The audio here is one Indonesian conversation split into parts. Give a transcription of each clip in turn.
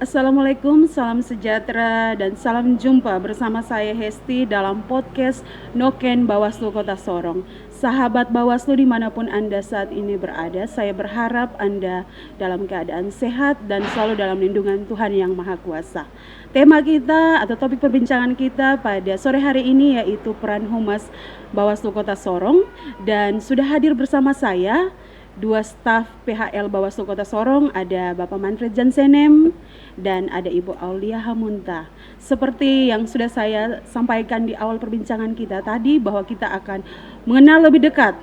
Assalamualaikum, salam sejahtera dan salam jumpa bersama saya Hesti dalam podcast Noken Bawaslu Kota Sorong. Sahabat Bawaslu dimanapun Anda saat ini berada, saya berharap Anda dalam keadaan sehat dan selalu dalam lindungan Tuhan Yang Maha Kuasa. Tema kita atau topik perbincangan kita pada sore hari ini yaitu peran Humas Bawaslu Kota Sorong, dan sudah hadir bersama saya dua staf PHL Bawaslu Kota Sorong, ada Bapak Manfred Jansenem dan ada Ibu Aulia Hamunta. Seperti yang sudah saya sampaikan di awal perbincangan kita tadi, bahwa kita akan mengenal lebih dekat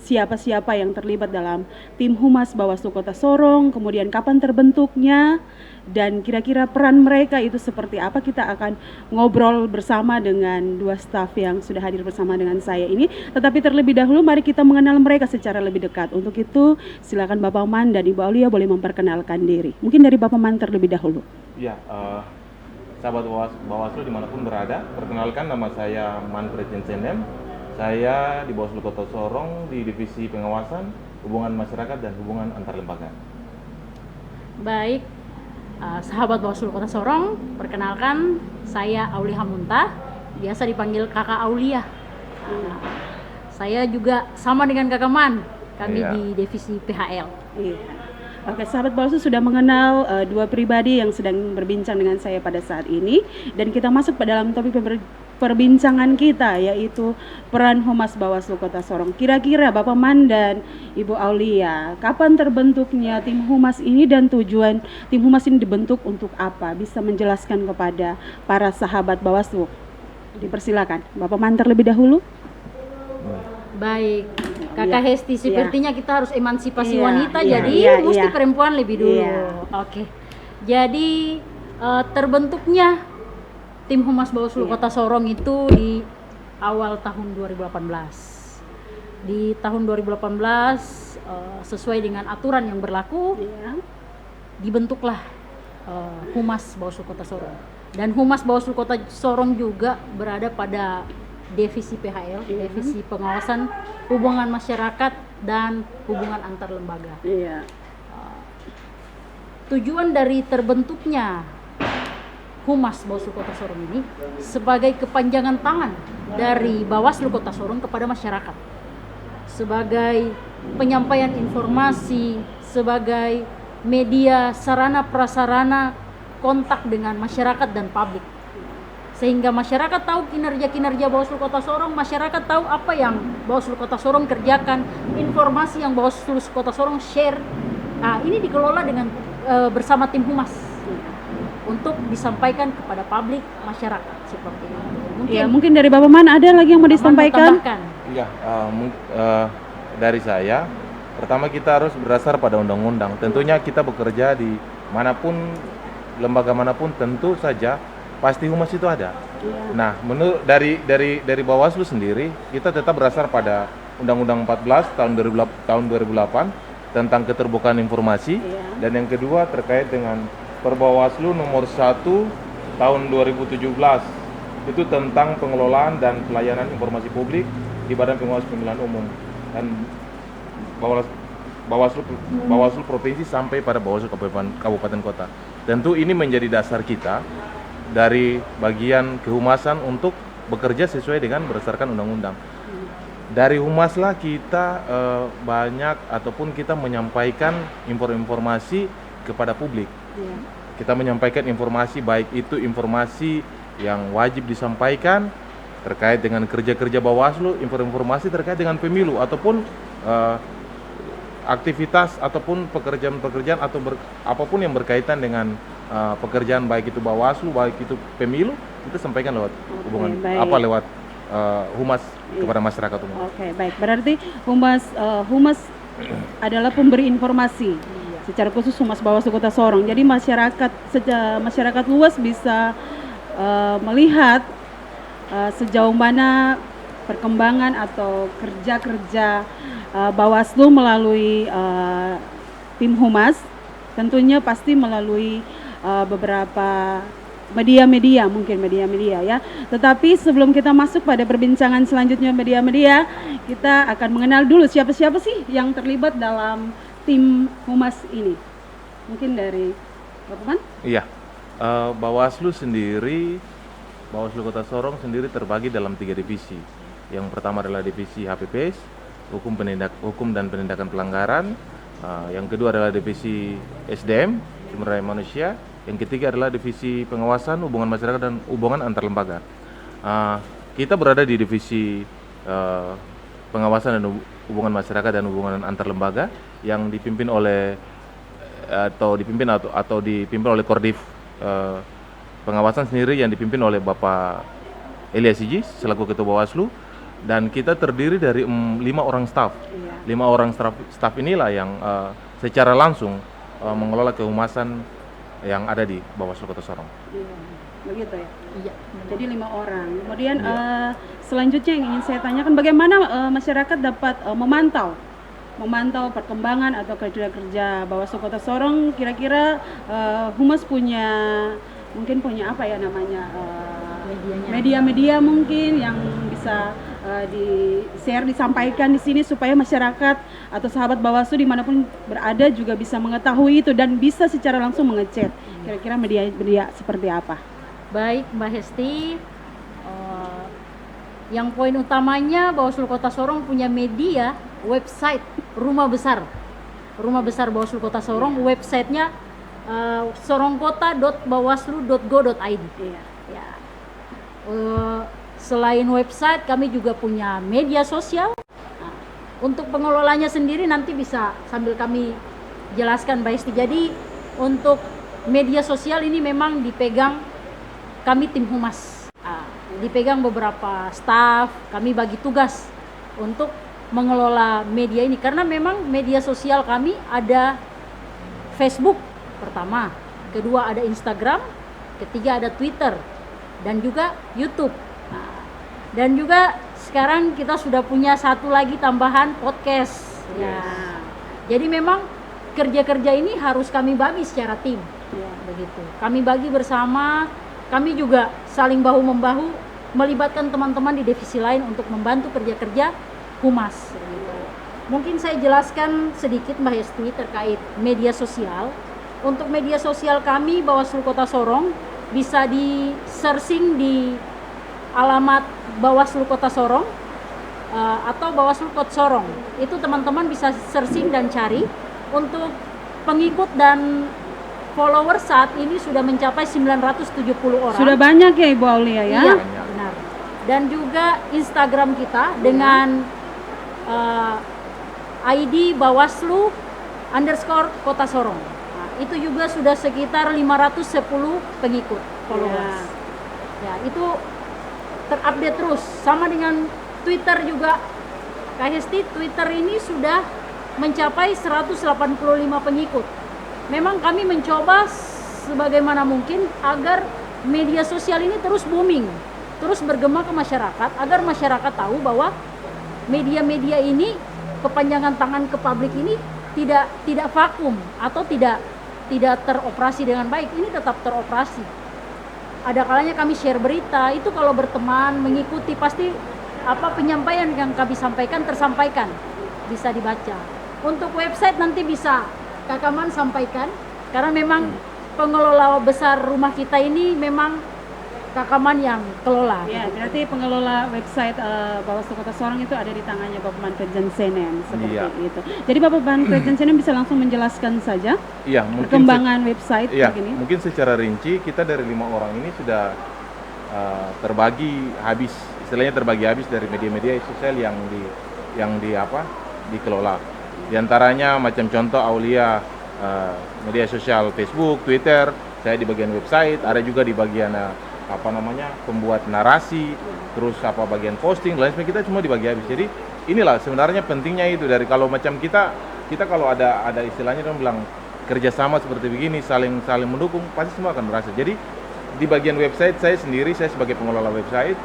siapa-siapa yang terlibat dalam tim Humas Bawaslu Kota Sorong, kemudian kapan terbentuknya, dan kira-kira peran mereka itu seperti apa. Kita akan ngobrol bersama dengan dua staf yang sudah hadir bersama dengan saya ini. Tetapi terlebih dahulu mari kita mengenal mereka secara lebih dekat. Untuk itu silakan Bapak Man dan Ibu Aulia boleh memperkenalkan diri. Mungkin dari Bapak Man terlebih dahulu. Ya, sahabat Bawaslu dimanapun berada, perkenalkan nama saya Manfred Jansenem. Saya di Bawaslu Kota Sorong di Divisi Pengawasan, Hubungan Masyarakat dan Hubungan Antar Lembaga. Baik, sahabat Bawaslu Kota Sorong, perkenalkan saya Aulia Hamunta, biasa dipanggil Kakak Aulia. Saya juga sama dengan Kakak Man, kami di Divisi PHL. Iya. Oke, sahabat Bawaslu sudah mengenal dua pribadi yang sedang berbincang dengan saya pada saat ini, dan kita masuk pada dalam topik perbincangan kita, yaitu peran Humas Bawaslu Kota Sorong. Kira-kira Bapak Man dan Ibu Aulia, kapan terbentuknya tim Humas ini dan tujuan tim Humas ini dibentuk untuk apa? Bisa menjelaskan kepada para sahabat Bawaslu. Dipersilakan, Bapak Man terlebih dahulu. Baik, Kakak Hesti, sepertinya kita harus emansipasi wanita, jadi mesti perempuan lebih dulu. Oke. Jadi terbentuknya tim Humas Bawaslu Kota Sorong itu di awal tahun 2018. Di tahun 2018 sesuai dengan aturan yang berlaku, dibentuklah Humas Bawaslu Kota Sorong. Dan Humas Bawaslu Kota Sorong juga berada pada Divisi PHL, Divisi Pengawasan Hubungan Masyarakat dan Hubungan Antar Lembaga. Tujuan dari terbentuknya Humas Bawaslu Kota Sorong ini sebagai kepanjangan tangan dari Bawaslu Kota Sorong kepada masyarakat, sebagai penyampaian informasi, sebagai media sarana prasarana kontak dengan masyarakat dan publik, sehingga masyarakat tahu kinerja-kinerja Bawaslu Kota Sorong, masyarakat tahu apa yang Bawaslu Kota Sorong kerjakan, informasi yang Bawaslu Kota Sorong share. Nah, ini dikelola dengan bersama tim Humas untuk disampaikan kepada publik, masyarakat, seperti itu. Mungkin dari Bapak Man ada lagi yang mau disampaikan? Iya, dari saya, pertama kita harus berdasar pada undang-undang. Tentunya kita bekerja di manapun, lembaga manapun, tentu saja pasti Humas itu ada. Nah, menurut dari Bawaslu sendiri, kita tetap berdasar pada Undang-Undang 14 tahun 2008 tentang keterbukaan informasi, dan yang kedua terkait dengan Perbawaslu nomor 1 tahun 2017 itu tentang pengelolaan dan pelayanan informasi publik di Badan Pengawas Pemilihan Umum, dan Bawaslu Provinsi sampai pada Bawaslu Kabupaten Kota. Tentu ini menjadi dasar kita dari bagian kehumasan untuk bekerja sesuai dengan berdasarkan undang-undang. Dari Humaslah kita banyak ataupun kita menyampaikan informasi kepada publik. Kita menyampaikan informasi, baik itu informasi yang wajib disampaikan terkait dengan kerja-kerja Bawaslu, informasi terkait dengan pemilu ataupun aktivitas ataupun pekerjaan-pekerjaan atau apapun yang berkaitan dengan pekerjaan, baik itu Bawaslu, baik itu pemilu, kita sampaikan lewat lewat Humas kepada masyarakat umum. Baik. Berarti Humas adalah pemberi informasi. Secara khusus Humas Bawaslu Kota Sorong. Jadi masyarakat luas bisa melihat sejauh mana perkembangan atau kerja-kerja Bawaslu melalui tim Humas. Tentunya pasti melalui beberapa media-media ya. Tetapi sebelum kita masuk pada perbincangan selanjutnya media-media, kita akan mengenal dulu siapa-siapa sih yang terlibat dalam tim Humas ini. Mungkin dari Bapak Man? Iya. Bawaslu sendiri, Bawaslu Kota Sorong sendiri terbagi dalam 3 divisi. Yang pertama adalah divisi HPPS, hukum dan penindakan pelanggaran. Yang kedua adalah divisi SDM, sumber daya manusia. Yang ketiga adalah divisi pengawasan, hubungan masyarakat dan hubungan antar lembaga. Kita berada di divisi pengawasan dan hubungan masyarakat dan hubungan antar lembaga yang dipimpin oleh dipimpin oleh Kordif pengawasan sendiri yang dipimpin oleh Bapak Elias Siji selaku Ketua Bawaslu, dan kita terdiri dari 5 orang staf. 5 orang staf inilah yang secara langsung mengelola kehumasan yang ada di Bawaslu Kota Sorong. Iya, begitu ya. Iya. Jadi 5 orang. Kemudian selanjutnya yang ingin saya tanyakan, bagaimana masyarakat dapat memantau perkembangan atau kerja Bawaslu Kota Sorong? Kira-kira Humas mungkin punya apa ya namanya, media-media mungkin yang bisa di-share, disampaikan di sini supaya masyarakat atau sahabat Bawaslu dimanapun berada juga bisa mengetahui itu dan bisa secara langsung mengecek. Kira-kira media seperti apa? Baik Mbak Hesti, yang poin utamanya Bawaslu Kota Sorong punya media website Rumah Besar Bawaslu Kota Sorong. Websitenya sorongkota.bawaslu.go.id. Ya. Selain website, kami juga punya media sosial. Untuk pengelolanya sendiri nanti bisa sambil kami jelaskan Mbak Hesti. Jadi untuk media sosial ini memang dipegang kami tim Humas. Dipegang beberapa staf, kami bagi tugas untuk mengelola media ini karena memang media sosial kami ada Facebook pertama, kedua ada Instagram, ketiga ada Twitter dan juga YouTube. Dan juga sekarang kita sudah punya satu lagi tambahan podcast. Ya. Jadi memang kerja-kerja ini harus kami bagi secara tim. Begitu. Kami bagi bersama, kami juga saling bahu-membahu melibatkan teman-teman di divisi lain untuk membantu kerja-kerja Humas. Mungkin saya jelaskan sedikit Mbak Hesti terkait media sosial. Untuk media sosial kami Bawaslu Kota Sorong bisa di-searching di alamat Bawaslu Kota Sorong atau Bawaslu Kota Sorong. Itu teman-teman bisa searching dan cari. Untuk pengikut dan follower saat ini sudah mencapai 970 orang. Sudah banyak ya Ibu Aulia ya? Iya, benar. Dan juga Instagram kita dengan ID Bawaslu _Kota Sorong. Nah, itu juga sudah sekitar 510 pengikut followers. Ya, itu terupdate terus. Sama dengan Twitter juga. Kak Hesti, Twitter ini sudah mencapai 185 pengikut. Memang kami mencoba sebagaimana mungkin agar media sosial ini terus booming, terus bergema ke masyarakat, agar masyarakat tahu bahwa media-media ini, kepanjangan tangan ke publik ini tidak vakum atau tidak teroperasi dengan baik. Ini tetap teroperasi. Ada kalanya kami share berita, itu kalau berteman, mengikuti pasti penyampaian yang kami sampaikan tersampaikan, bisa dibaca. Untuk website nanti bisa Kakaman sampaikan, karena memang pengelola besar rumah kita ini memang Kakaman yang kelola. Ya, berarti pengelola website Bawaslu Kota Sorong itu ada di tangannya Bapak Manfred Janssenen seperti itu. Jadi Bapak Manfred Janssenen bisa langsung menjelaskan saja perkembangan website begini. Mungkin secara rinci kita dari 5 orang ini sudah terbagi habis dari media-media sosial yang dikelola. Di antaranya macam contoh Aulia media sosial Facebook, Twitter, saya di bagian website, ada juga di bagian pembuat narasi, terus bagian posting, lain sebagainya, kita cuma dibagi habis. Jadi inilah sebenarnya pentingnya itu dari kalau macam kita kalau ada istilahnya orang bilang kerjasama seperti begini, saling mendukung, pasti semua akan berhasil. Jadi di bagian website saya sebagai pengelola website,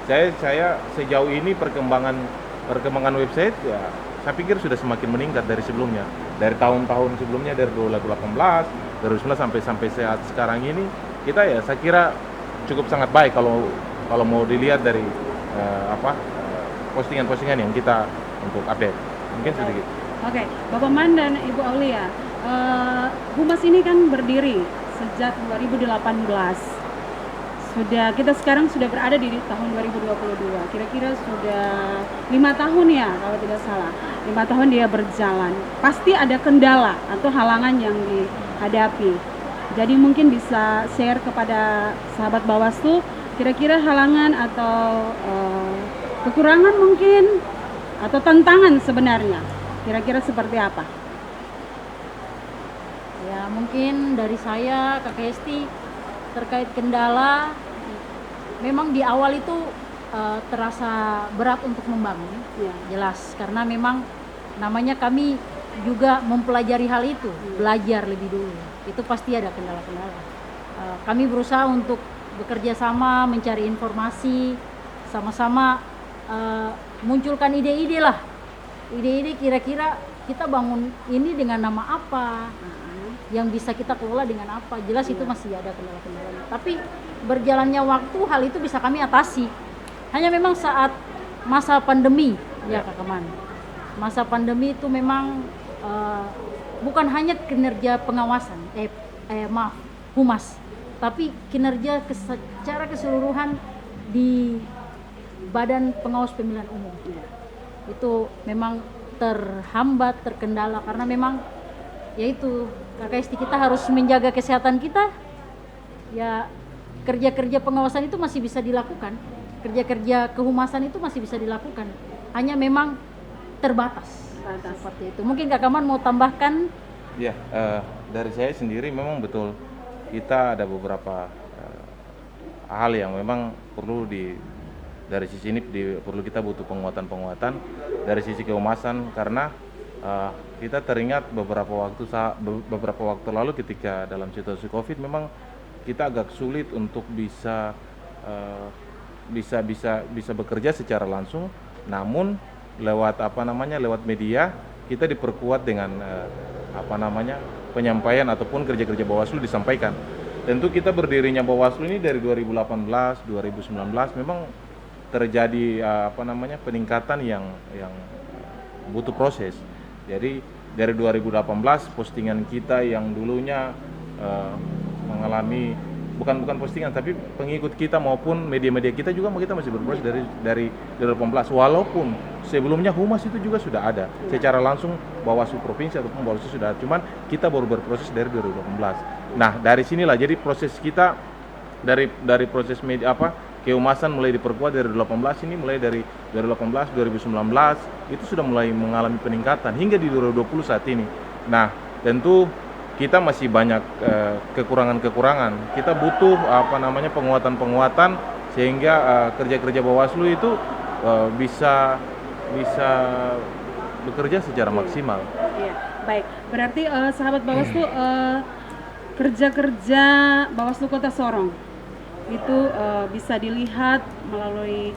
saya sejauh ini perkembangan website ya saya pikir sudah semakin meningkat dari sebelumnya, dari tahun-tahun sebelumnya, dari 2018, 2019 sampai saat sekarang ini, kita ya saya kira cukup sangat baik kalau mau dilihat dari postingan-postingan yang kita untuk update. Mungkin sedikit. Oke, Bapak Man dan Ibu Aulia, Humas ini kan berdiri sejak 2018. Kita sekarang sudah berada di tahun 2022. Kira-kira sudah 5 tahun ya kalau tidak salah. 5 tahun dia berjalan. Pasti ada kendala atau halangan yang dihadapi. Jadi mungkin bisa share kepada sahabat Bawaslu kira-kira halangan atau kekurangan mungkin atau tantangan sebenarnya. Kira-kira seperti apa? Ya mungkin dari saya Kak Hesti terkait kendala, memang di awal itu terasa berat untuk membangun, Ya. jelas karena memang namanya kami juga mempelajari hal itu, belajar lebih dulu. Itu pasti ada kendala-kendala. Kami berusaha untuk bekerja sama, mencari informasi, sama-sama munculkan ide-ide lah. Ide-ide kira-kira kita bangun ini dengan nama apa, yang bisa kita kelola dengan apa. Jelas itu masih ada kendala-kendala. Tapi berjalannya waktu hal itu bisa kami atasi. Hanya memang saat masa pandemi ya Kak Kaman. Masa pandemi itu memang bukan hanya kinerja pengawasan, humas, tapi kinerja secara keseluruhan di Badan Pengawas Pemilihan Umum. Itu memang terhambat, terkendala karena memang yaitu KKST kita harus menjaga kesehatan kita. Ya kerja-kerja pengawasan itu masih bisa dilakukan, kerja-kerja kehumasan itu masih bisa dilakukan, hanya memang terbatas. Seperti itu. Mungkin Kak Kaman mau tambahkan? Ya, dari saya sendiri memang betul kita ada beberapa hal yang memang perlu dari sisi ini perlu kita butuh penguatan dari sisi kehumasan karena kita teringat beberapa waktu lalu ketika dalam situasi Covid memang kita agak sulit untuk bisa bekerja secara langsung, namun lewat media kita diperkuat dengan penyampaian ataupun kerja-kerja Bawaslu disampaikan. Tentu kita berdirinya Bawaslu ini dari 2018 2019 memang terjadi peningkatan yang butuh proses. Jadi dari 2018 postingan kita yang dulunya mengalami bukan postingan tapi pengikut kita maupun media-media kita juga kita masih berproses dari 2018 walaupun sebelumnya humas itu juga sudah ada secara langsung Bawaslu provinsi ataupun Bawaslu sudah ada, cuman kita baru berproses dari 2018. Nah dari sinilah jadi proses kita dari proses media kehumasan mulai diperkuat dari 2018 ini, mulai dari 2018 2019 itu sudah mulai mengalami peningkatan hingga di 2020 saat ini. Nah tentu kita masih banyak kekurangan. Kita butuh penguatan sehingga kerja-kerja Bawaslu itu bisa bekerja secara maksimal. Iya, baik. Berarti sahabat Bawaslu kerja-kerja Bawaslu Kota Sorong itu bisa dilihat melalui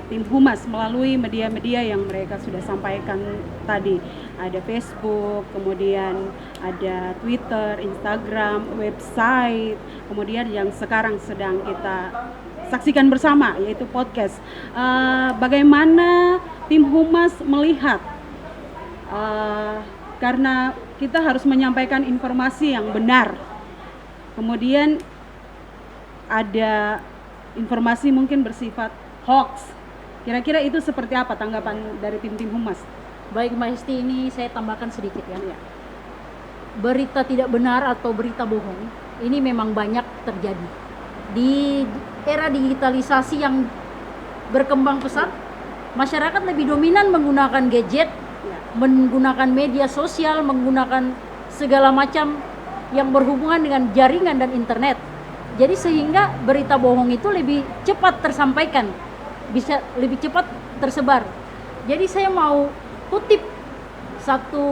tim humas, melalui media-media yang mereka sudah sampaikan tadi. Ada Facebook, kemudian ada Twitter, Instagram, website, kemudian yang sekarang sedang kita saksikan bersama yaitu podcast. Bagaimana tim humas melihat karena kita harus menyampaikan informasi yang benar, kemudian ada informasi mungkin bersifat hoax. Kira-kira itu seperti apa tanggapan dari tim-tim humas? Baik Mbak Hesti, ini saya tambahkan sedikit ya. Berita tidak benar atau berita bohong ini memang banyak terjadi di era digitalisasi yang berkembang pesat. Masyarakat lebih dominan menggunakan gadget, menggunakan media sosial, menggunakan segala macam yang berhubungan dengan jaringan dan internet. Jadi sehingga berita bohong itu lebih cepat tersampaikan, bisa lebih cepat tersebar. Jadi saya mau kutip satu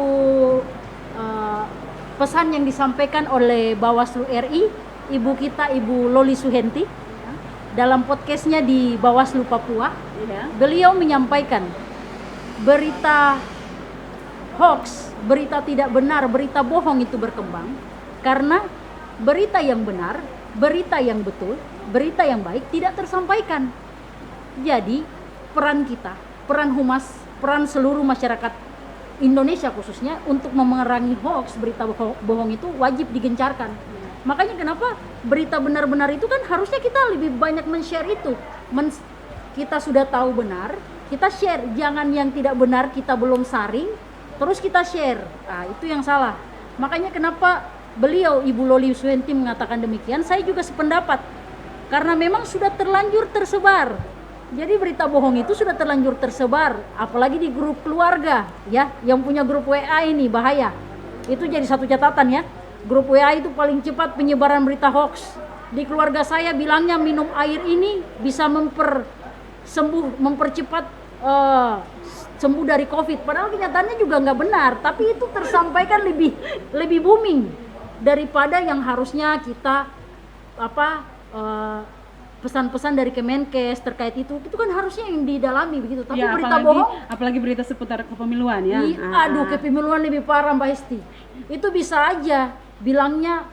pesan yang disampaikan oleh Bawaslu RI, Ibu kita Ibu Loli Suhenti dalam podcastnya di Bawaslu Papua. Beliau menyampaikan berita hoax, berita tidak benar, berita bohong itu berkembang karena berita yang benar, berita yang betul, berita yang baik tidak tersampaikan. Jadi peran kita, peran humas, peran seluruh masyarakat Indonesia khususnya untuk memerangi hoax, berita bohong itu wajib digencarkan. Makanya kenapa berita benar-benar itu kan harusnya kita lebih banyak men-share itu. Kita sudah tahu benar, kita share. Jangan yang tidak benar kita belum saring, terus kita share. Nah, itu yang salah. Makanya kenapa beliau Ibu Loli Suenti mengatakan demikian, saya juga sependapat. Karena memang sudah terlanjur tersebar. Jadi berita bohong itu sudah terlanjur tersebar, apalagi di grup keluarga ya, yang punya grup WA ini bahaya. Itu jadi satu catatan ya. Grup WA itu paling cepat penyebaran berita hoax. Di keluarga saya bilangnya minum air ini bisa mempercepat sembuh dari COVID. Padahal kenyataannya juga nggak benar, tapi itu tersampaikan lebih booming daripada yang harusnya kita pesan-pesan dari Kemenkes terkait itu kan harusnya yang didalami begitu. Tapi Ya, berita bohong, apalagi berita seputar kepemiluan ya. aduh, kepemiluan lebih parah Mbak Hesti. Itu bisa aja bilangnya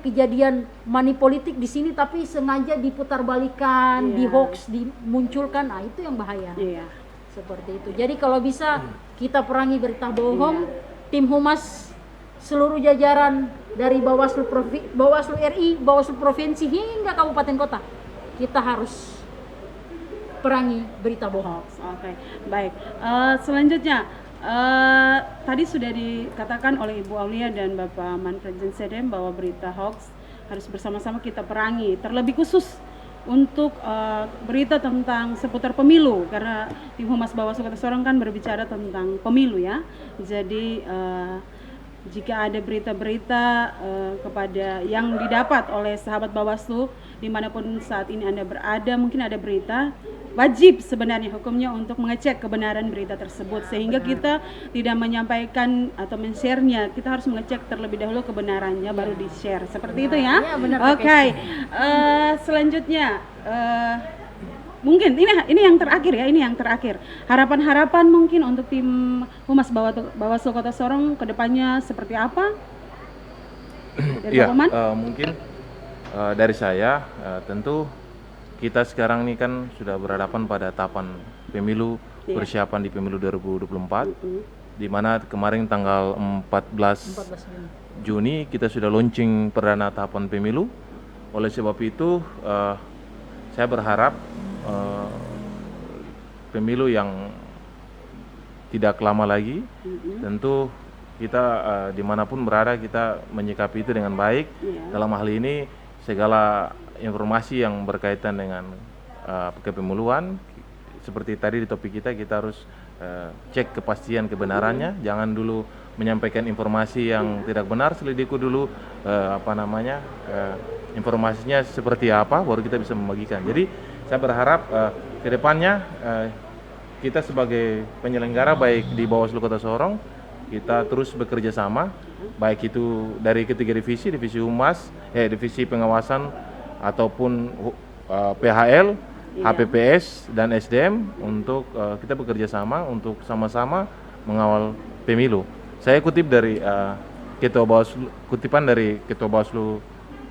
kejadian money politik di sini, tapi sengaja diputarbalikan, Iya. di hoax, dimunculkan. Nah, itu yang bahaya. Iya. Seperti itu. Jadi kalau bisa kita perangi berita bohong, tim humas seluruh jajaran dari Bawaslu RI, Bawaslu Provinsi hingga kabupaten kota, kita harus perangi berita bohong. Oke, baik. Selanjutnya, tadi sudah dikatakan oleh Ibu Aulia dan Bapak Manfred Jensedem bahwa berita hoax harus bersama-sama kita perangi. Terlebih khusus untuk berita tentang seputar pemilu, karena tim humas Bawaslu Kota Sorong kan berbicara tentang pemilu ya. Jadi jika ada berita-berita kepada yang didapat oleh sahabat Bawaslu dimanapun saat ini Anda berada, mungkin ada berita, wajib sebenarnya hukumnya untuk mengecek kebenaran berita tersebut, sehingga kita tidak menyampaikan atau men-share-nya. Kita harus mengecek terlebih dahulu kebenarannya baru di-share, seperti itu ya. Ya, benar, Oke. Selanjutnya mungkin ini yang terakhir, harapan mungkin untuk tim humas Bawaslu Kota Sorong kedepannya seperti apa? Dari Iya, Bapak Man? mungkin dari saya tentu kita sekarang ini kan sudah berhadapan pada tahapan pemilu, Iya. persiapan di pemilu 2024, di mana kemarin tanggal 14 Juni kita sudah launching perdana tahapan pemilu. Oleh sebab itu saya berharap pemilu yang tidak lama lagi, tentu kita dimanapun berada kita menyikapi itu dengan baik. Dalam hal ini segala informasi yang berkaitan dengan kepemiluan, seperti tadi di topik kita harus cek kepastian kebenarannya. Jangan dulu menyampaikan informasi yang tidak benar, selidiki dulu informasinya seperti apa, baru kita bisa membagikan. Jadi saya berharap ke depannya kita sebagai penyelenggara baik di Bawaslu Kota Sorong, kita terus bekerja sama, baik itu dari ketiga divisi humas, divisi pengawasan ataupun PHL, HPPS dan SDM, untuk kita bekerja sama untuk sama-sama mengawal pemilu. Saya kutip dari kutipan dari Ketua Bawaslu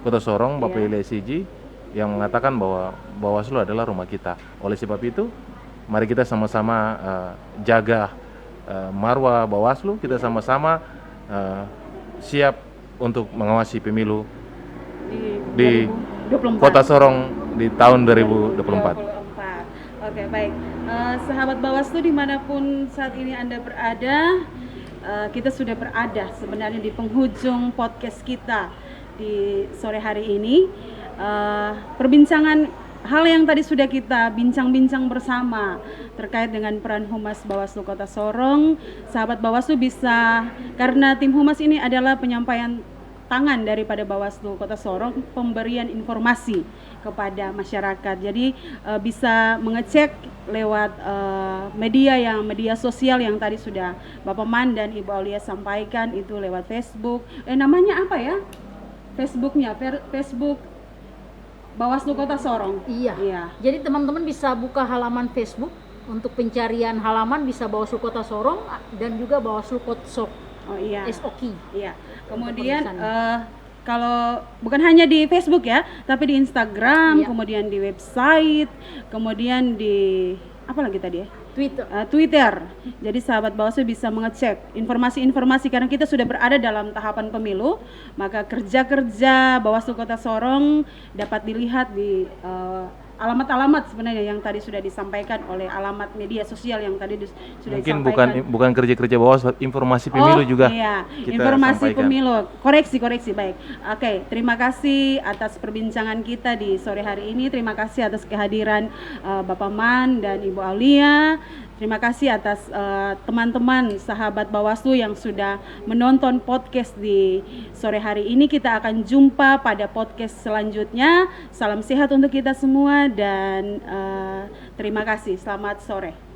Kota Sorong, Bapak Ilya Siji, yang mengatakan bahwa Bawaslu adalah rumah kita. Oleh sebab itu, mari kita sama-sama jaga marwah Bawaslu, kita sama-sama siap untuk mengawasi pemilu di 2024. Kota Sorong di tahun 2024. Oke, baik. Sahabat Bawaslu dimanapun saat ini Anda berada, kita sudah berada sebenarnya di penghujung podcast kita di sore hari ini. Perbincangan hal yang tadi sudah kita bincang-bincang bersama terkait dengan peran Humas Bawaslu Kota Sorong. Sahabat Bawaslu bisa, karena tim Humas ini adalah penyampaian tangan daripada Bawaslu Kota Sorong, pemberian informasi kepada masyarakat. Jadi bisa mengecek lewat media sosial yang tadi sudah Bapak Man dan Ibu Aulia sampaikan, itu lewat Facebook. Namanya apa ya? Facebooknya, Facebook Bawaslu Kota Sorong. Iya. Jadi teman-teman bisa buka halaman Facebook untuk pencarian halaman, bisa Bawaslu Kota Sorong dan juga Bawaslu Kotsok. Oh iya. SOK. Iya. Kemudian kalau bukan hanya di Facebook ya, tapi di Instagram, kemudian di website, kemudian di apa lagi tadi ya? Twitter. Jadi sahabat Bawaslu bisa mengecek informasi-informasi karena kita sudah berada dalam tahapan pemilu, maka kerja-kerja Bawaslu Kota Sorong dapat dilihat di alamat-alamat sebenarnya yang tadi sudah disampaikan oleh alamat media sosial yang tadi sudah Mungkin disampaikan. bukan kerja-kerja Bawaslu, informasi pemilu juga. Iya, kita informasi sampaikan. pemilu. Koreksi baik. Oke, terima kasih atas perbincangan kita di sore hari ini. Terima kasih atas kehadiran Bapak Man dan Ibu Aulia. Terima kasih atas teman-teman sahabat Bawaslu yang sudah menonton podcast di sore hari ini. Kita akan jumpa pada podcast selanjutnya. Salam sehat untuk kita semua dan terima kasih. Selamat sore.